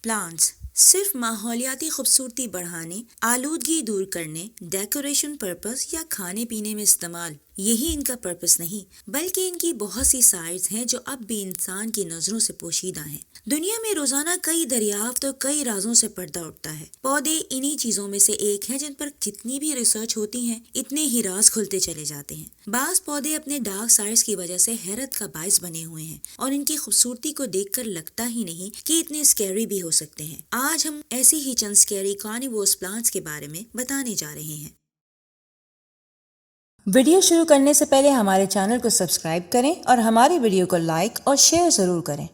Plants सिर्फ माहौलियाती खूबसूरती बढ़ाने, आलूदगी दूर करने, डेकोरेशन पर्पस या खाने पीने में इस्तेमाल, यही इनका पर्पस नहीं, बल्कि इनकी बहुत सी साइड्स हैं जो अब भी इंसान की नजरों से पोशीदा हैं। दुनिया में रोजाना कई दरियाफ्त और कई राजों से पर्दा उठता है। पौधे इन्हीं चीजों में से एक हैं जिन पर जितनी भी रिसर्च होती है इतने ही राज खुलते चले जाते हैं। बाज पौधे अपने डार्क साइड्स की वजह से हैरत का बायस बने हुए हैं और इनकी खूबसूरती को देखकर लगता ही नहीं कि इतने स्कैरी भी हो सकते हैं। आज हम ऐसी ही चंद स्कैरी कार्निवोरस प्लांट्स के बारे में बताने जा रहे हैं। वीडियो शुरू करने से पहले हमारे चैनल को सब्सक्राइब करें और हमारी वीडियो को लाइक और शेयर जरूर करें।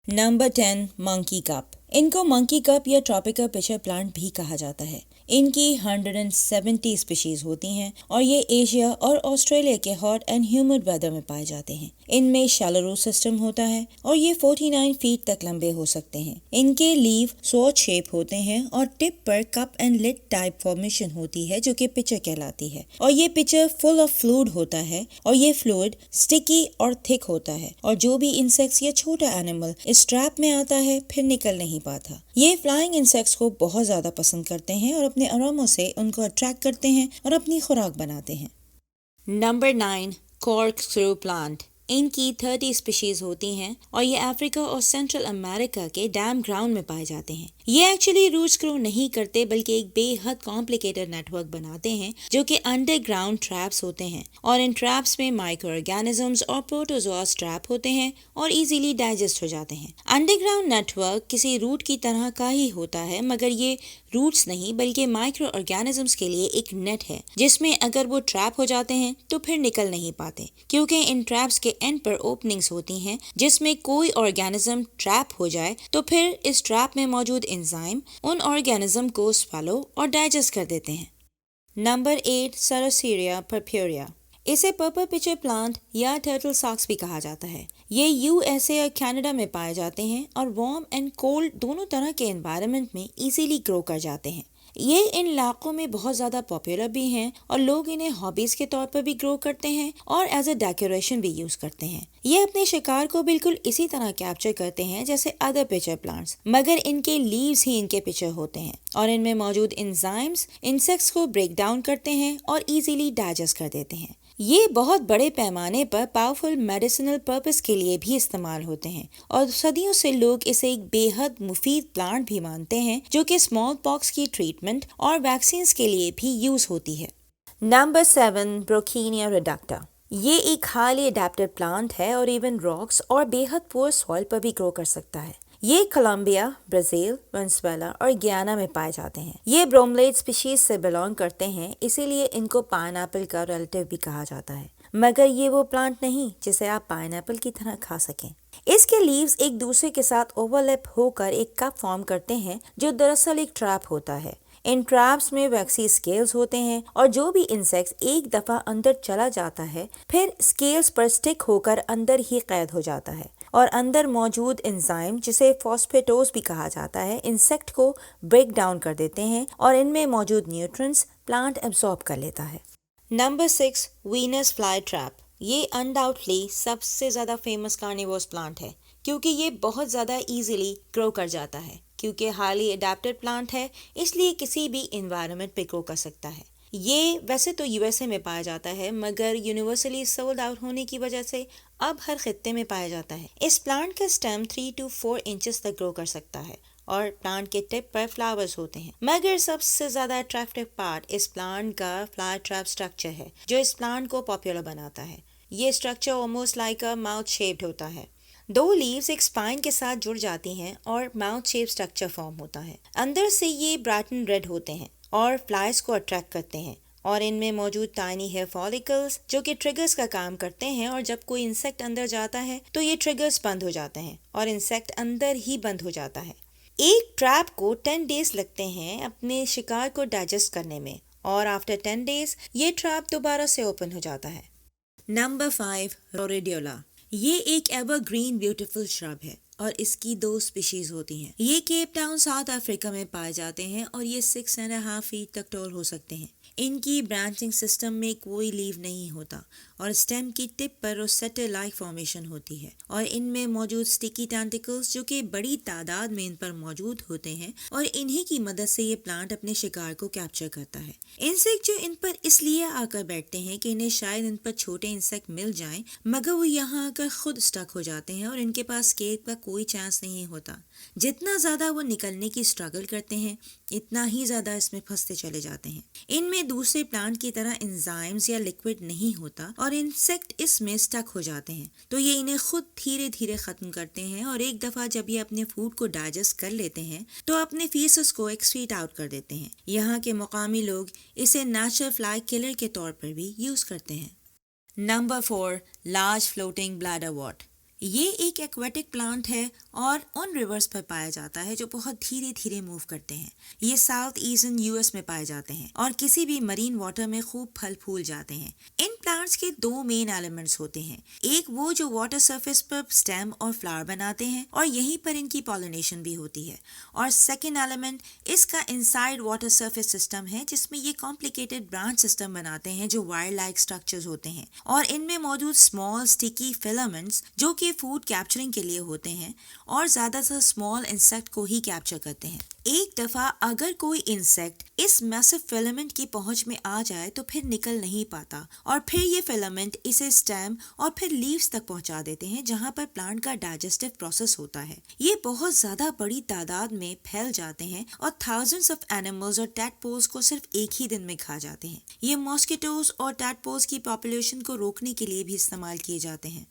Number 10 monkey cup. इनको मंकी कप या ट्रॉपिकल पिचर प्लांट भी कहा जाता है। इनकी 170 स्पीशीज होती हैं और ये एशिया और ऑस्ट्रेलिया के हॉट एंड ह्यूमिड वेदर में पाए जाते हैं। इनमें शैलो रूट सिस्टम होता है और ये 49 फीट तक लंबे हो सकते हैं। इनके लीव स्वॉर्ड शेप होते हैं और टिप पर cup and lid type formation होती है जो कि पिचर कहलाती है। और ये पिचर फुल ऑफ फ्लूइड होता है और ये फ्लूइड स्टिकी और थिक होता है और जो भी इंसेक्ट्स या छोटा एनिमल इस ट्रैप में आता है फिर निकल नहीं पाता। ये फ्लाइंग इंसेक्ट्स को बहुत ज्यादा पसंद करते हैं और अपने अरोमा से उनको अट्रैक्ट करते हैं और अपनी खुराक बनाते हैं। Number 9 corkscrew plant. इनकी 30 स्पीशीज होती हैं और ये अफ्रीका और सेंट्रल अमेरिका के डैम ग्राउंड में पाए जाते हैं। ये एक्चुअली रूट स्क्रू नहीं करते बल्कि एक बेहद कॉम्प्लिकेटेड नेटवर्क बनाते हैं जो कि अंडरग्राउंड ट्रैप्स होते हैं और इन ट्रैप्स में माइक्रो ऑर्गेनिजम्स और प्रोटोजोआस ट्रैप होते हैं और इजीली डाइजेस्ट हो जाते हैं। अंडरग्राउंड नेटवर्क किसी रूट की तरह का ही होता है मगर ये रूट्स नहीं बल्कि माइक्रो ऑर्गेनिजम्स के लिए एक नेट है जिसमें अगर वो ट्रैप हो जाते हैं तो फिर निकल नहीं पाते क्योंकि इन ट्रैप्स के एंड पर ओपनिंग्स होती हैं जिसमें कोई ऑर्गेनिज्म ट्रैप हो जाए तो फिर इस ट्रैप में मौजूद एंजाइम उन ऑर्गेनिज्म को स्वेलो और डाइजेस्ट कर देते हैं। नंबर 8 सरसीरिया पर्प्यूरिया। इसे पर्पल पिचर प्लांट या टर्टल सॉक्स भी कहा जाता है। ये यूएसए और कनाडा में पाए जाते हैं और वार्म एंड कोल्ड दोनों तरह के एनवायरनमेंट में इजीली ग्रो कर जाते हैं। ये इन इलाकों में बहुत ज़्यादा पॉपुलर भी हैं और लोग इन्हें हॉबीज़ के तौर पर भी ग्रो करते हैं और एज अ डेकोरेशन भी यूज़ करते हैं। ये अपने शिकार को बिल्कुल इसी तरह कैप्चर करते हैं जैसे अदर पिचर प्लांट्स, मगर इनके लीव्स ही इनके पिचर होते हैं और इनमें मौजूद एंजाइम्स इंसेक्ट्स को ब्रेक डाउन करते हैं और इजीली डाइजेस्ट कर देते हैं। ये बहुत बड़े पैमाने पर पावरफुल मेडिसिनल पर्पस के लिए भी इस्तेमाल होते हैं और सदियों से लोग इसे एक बेहद मुफीद प्लांट भी मानते हैं जो कि स्मॉल पॉक्स की ट्रीटमेंट और वैक्सीन के लिए भी यूज होती है। नंबर 7 ब्रोकीनिया रिडक्टा। ये एक हाईली अडेप्टेड प्लांट है और इवन रॉक्स और बेहद पुअर सॉइल पर भी ग्रो कर सकता है। ये कोलंबिया, ब्राजील, वेनेजुएला और गियाना में पाए जाते हैं। ये ब्रोमलेट स्पीशीज से बिलोंग करते हैं, इसीलिए इनको पाइनएप्पल का रिलेटिव भी कहा जाता है, मगर ये वो प्लांट नहीं जिसे आप पाइनएप्पल की तरह खा सकें। इसके लीव्स एक दूसरे के साथ ओवरलैप होकर एक कप फॉर्म करते हैं जो दरअसल एक ट्रैप होता है। इन ट्रैप्स में वैक्सी स्केल्स होते हैं और जो भी इंसेक्ट्स एक दफा अंदर चला जाता है फिर स्केल्स पर स्टिक होकर अंदर ही कैद हो जाता है और अंदर मौजूद एंजाइम जिसे फॉस्फेटोज भी कहा जाता है इंसेक्ट को ब्रेक डाउन कर देते हैं और इनमें मौजूद न्यूट्रिएंट्स प्लांट एब्सॉर्ब कर लेता है। Number 6 Venus fly trap. ये अनडाउटली सबसे ज़्यादा फेमस कार्निवोरस प्लांट है क्योंकि ये बहुत ज़्यादा इजीली ग्रो कर जाता है। क्योंकि हाईली अडेप्टेड प्लांट है इसलिए किसी भी इन्वायरमेंट पे ग्रो कर सकता है। ये वैसे तो यूएसए में पाया जाता है मगर यूनिवर्सली सोल्ड आउट होने की वजह से अब हर खित्ते में पाया जाता है। इस प्लांट का स्टेम 3 to 4 इंचेस तक ग्रो कर सकता है और प्लांट के टिप पर फ्लावर्स होते हैं। मगर सबसे ज्यादा अट्रैक्टिव पार्ट इस प्लांट का फ्लावर ट्रैप स्ट्रक्चर है जो इस प्लांट को पॉपुलर बनाता है। ये structure almost like a mouth shaped होता है। 2 लीव्स एक स्पाइन के साथ जुड़ जाती हैं और माउथ शेप स्ट्रक्चर फॉर्म होता है। अंदर से ये ब्राइटन रेड होते हैं और फ्लाइज को अट्रैक्ट करते हैं और इनमें मौजूद टाइनी हेयर फॉलिकल्स जो कि ट्रिगर्स का काम करते हैं और जब कोई इंसेक्ट अंदर जाता है तो ये ट्रिगर्स बंद हो जाते हैं और इंसेक्ट अंदर ही बंद हो जाता है। एक ट्रैप को 10 डेज लगते हैं अपने शिकार को डाइजेस्ट करने में और आफ्टर 10 डेज ये ट्रैप दोबारा से ओपन हो जाता है। नंबर 5 रोरेडियोला। ये एक एवरग्रीन ब्यूटीफुल श्रब है और इसकी 2 स्पीशीज होती हैं। ये केप टाउन साउथ अफ्रीका में पाए जाते हैं और ये 6.5 फीट तक टॉल हो सकते हैं। इनकी ब्रांचिंग सिस्टम में कोई लीव नहीं होता और स्टेम की टिप पर रोसेटा लाइक फॉर्मेशन होती है और इनमें मौजूद स्टिकी टेंटिकल्स जो कि बड़ी तादाद में इन पर मौजूद होते हैं और इन्हीं की मदद से ये प्लांट अपने शिकार को कैप्चर करता है। इंसेक्ट जो इन पर इसलिए आकर बैठते हैं कि इन्हें शायद इन पर छोटे इंसेक्ट मिल जाएं, मगर वो यहाँ आकर खुद स्टक हो जाते हैं और इनके पास एस्केप का कोई चांस नहीं होता। जितना ज्यादा वो निकलने की स्ट्रगल करते हैं इतना ही ज्यादा इसमें फंसते चले जाते हैं। इनमें दूसरे प्लांट की तरह एंजाइम्स या लिक्विड नहीं होता और इंसेक्ट इसमें स्टक हो जाते हैं, तो ये इन्हें खुद धीरे धीरे खत्म करते हैं और एक दफा जब ये अपने फूड को डाइजेस्ट कर लेते हैं तो अपने फीसेस को एक्सक्रीट आउट कर देते हैं। यहाँ के मुकामी लोग इसे नेचुरल फ्लाई किलर के तौर पर भी यूज करते हैं। Number 4, large floating bladder what. ये एक एक्वेटिक प्लांट है और उन रिवर्स पर पाया जाता है जो बहुत धीरे धीरे मूव करते हैं। ये साउथ ईस्टर्न यूएस में पाए जाते हैं और किसी भी मरीन वाटर में खूब फल फूल जाते हैं। इन प्लांट्स के 2 मेन एलिमेंट्स होते हैं, एक वो जो वाटर सरफेस पर स्टेम और फ्लावर बनाते हैं और यहीं पर इनकी पॉलिनेशन भी होती है, और सेकेंड एलिमेंट इसका इनसाइड वाटर सरफेस सिस्टम है जिसमें ये कॉम्प्लिकेटेड ब्रांच सिस्टम बनाते हैं जो वायर लाइक स्ट्रक्चर्स होते हैं और इनमें मौजूद स्मॉल स्टिकी फिलामेंट्स जो कि फूड कैप्चरिंग के लिए होते हैं और ज्यादातर स्मॉल इंसेक्ट को ही कैप्चर करते हैं। एक दफा अगर कोई इंसेक्ट इस मैसिव फिलामेंट की पहुंच में आ जाए तो फिर निकल नहीं पाता और फिर ये फिलामेंट इसे स्टेम और फिर लीव्स तक पहुंचा देते हैं जहां पर प्लांट का डाइजेस्टिव प्रोसेस होता है। ये बहुत ज्यादा बड़ी तादाद में फैल जाते हैं और थाउजेंड्स ऑफ एनिमल्स और टैडपोल्स को सिर्फ एक ही दिन में खा जाते हैं। ये मॉस्किटोज और टैडपोल्स की पॉपुलेशन को रोकने के लिए भी इस्तेमाल किए जाते हैं।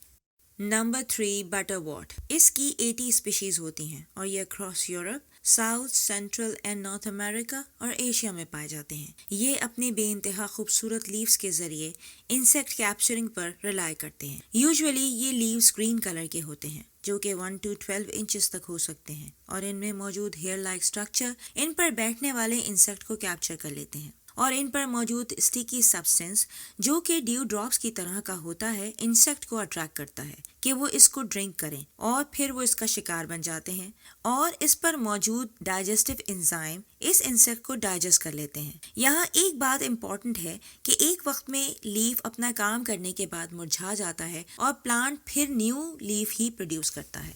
नंबर 3, बटरवॉट। इसकी 80 स्पीशीज होती हैं और ये across Europe, south, central and north America और एशिया में पाए जाते हैं। ये अपने बेइंतहा खूबसूरत लीव्स के जरिए इंसेक्ट कैप्चरिंग पर रिलाई करते हैं। यूजुअली ये लीव्स ग्रीन कलर के होते हैं जो कि 1 to 12 इंचेस तक हो सकते हैं और इनमें मौजूद हेयर लाइक स्ट्रक्चर इन पर बैठने वाले इंसेक्ट को कैप्चर कर लेते हैं और इन पर मौजूद स्टिकी सब्सटेंस जो कि ड्यू ड्रॉप्स की तरह का होता है इंसेक्ट को अट्रैक्ट करता है कि वो इसको ड्रिंक करें और फिर वो इसका शिकार बन जाते हैं और इस पर मौजूद डाइजेस्टिव एंजाइम इस इंसेक्ट को डाइजेस्ट कर लेते हैं। यहाँ एक बात इम्पॉर्टेंट है कि एक वक्त में लीफ अपना काम करने के बाद मुरझा जाता है और प्लांट फिर न्यू लीफ ही प्रोड्यूस करता है।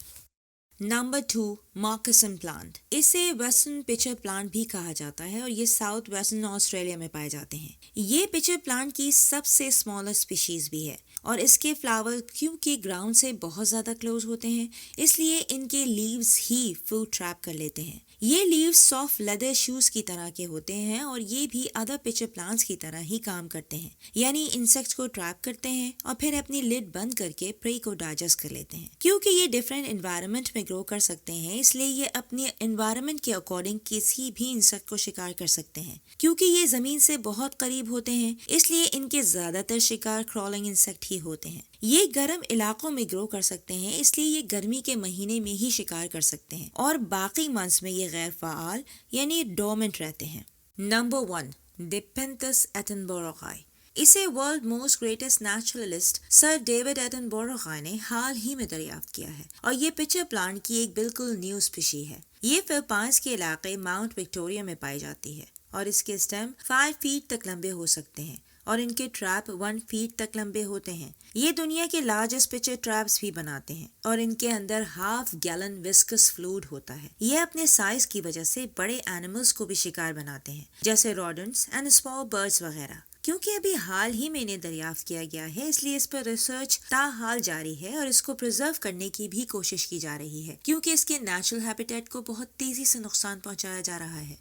नंबर 2, मॉकसन प्लांट। इसे वेस्टर्न पिचर प्लांट भी कहा जाता है और ये साउथ वेस्टर्न ऑस्ट्रेलिया में पाए जाते हैं। ये पिचर प्लांट की सबसे स्मॉलर स्पीशीज भी है और इसके फ्लावर क्योंकि ग्राउंड से बहुत ज्यादा क्लोज होते हैं इसलिए इनके लीव्स ही फूड ट्रैप कर लेते हैं। ये लीव्स सॉफ्ट लेदर शूज की तरह के होते हैं और ये भी अदर पिचर प्लांट्स की तरह ही काम करते हैं, यानी इंसेक्ट्स को ट्रैप करते हैं और फिर अपनी लिड बंद करके प्रे को डाइजेस्ट कर लेते हैं। क्योंकि ये डिफरेंट एनवायरनमेंट में ग्रो कर सकते हैं इसलिए ये अपने एनवायरनमेंट के अकॉर्डिंग किसी भी इंसेक्ट को शिकार कर सकते हैं। क्योंकि ये जमीन से बहुत करीब होते हैं इसलिए इनके ज्यादातर शिकार क्रॉलिंग इंसेक्ट ही होते हैं। ये गर्म इलाकों में ग्रो कर सकते हैं इसलिए ये गर्मी के महीने में ही शिकार कर सकते हैं और बाकी मंथ्स में ये गैर फाल यानी डोर्मेंट रहते हैं। Number 1, Nepenthes attenboroughii. इसे world most greatest naturalist sir David Attenborough ने हाल ही में दरियाफ्त किया है और ये पिचर प्लांट की एक बिल्कुल न्यू स्पीशी है। ये फिलिपाइंस के इलाके माउंट विक्टोरिया में पाई जाती है और इसके स्टेम 5 फीट तक लंबे हो सकते हैं और इनके ट्रैप 1 फीट तक लंबे होते हैं। ये दुनिया के लार्जेस्ट पिचर ट्रैप्स भी बनाते हैं और इनके अंदर हाफ गैलन विस्कस फ्लूइड होता है। ये अपने साइज की वजह से बड़े एनिमल्स को भी शिकार बनाते हैं जैसे रोडेंट्स एंड स्मॉल बर्ड्स वगैरह। क्योंकि अभी हाल ही में इन्हें दरियाफ्त किया गया है इसलिए इस पर रिसर्च ताहाल जारी है और इसको प्रिजर्व करने की भी कोशिश की जा रही है क्योंकि इसके नेचुरल हैबिटेट को बहुत तेजी से नुकसान पहुंचाया जा रहा है।